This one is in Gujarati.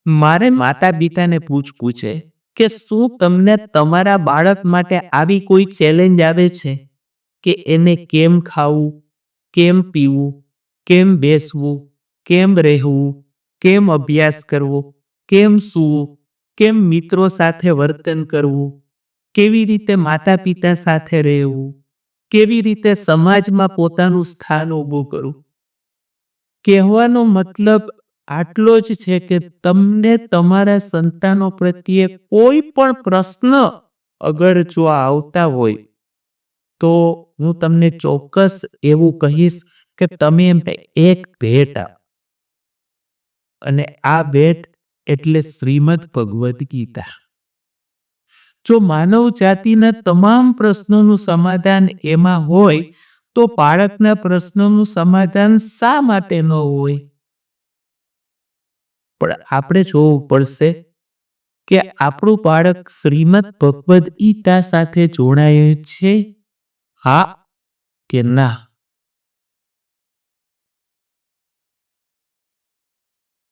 મારે માતા પિતાને પૂછવું છે કે શું તમને તમારા બાળક માટે આવી કોઈ ચેલેન્જ આવે છે કે એને કેમ ખાવું, કેમ પીવું, કેમ બેસવું, કેમ રહેવું, કેમ અભ્યાસ કરવો, કેમ સૂવું, કેમ મિત્રો સાથે વર્તન કરવું, કેવી રીતે માતા પિતા સાથે રહેવું, કેવી રીતે સમાજમાં પોતાનું સ્થાન ઊભું કરવું. કહેવાનો મતલબ આટલો જ છે કે તમને તમારા સંતાનો પ્રત્યે કોઈ પણ પ્રશ્ન અગર જો આવતા હોય તો હું તમને ચોક્કસ એવું કહીશ કે તમે એમને એક ભેટ આપો. અને આ ભેટ એટલે શ્રીમદ ભગવદ્ ગીતા. જો માનવ જાતિના તમામ પ્રશ્નોનું સમાધાન એમાં હોય તો બાળકના પ્રશ્નોનું સમાધાન શા માટે ન હોય? પણ આપણે જોવું પડશે કે આપણું બાળક શ્રીમદ ભગવદ્ ગીતા સાથે જોડાયેલ છે, હા કે ના.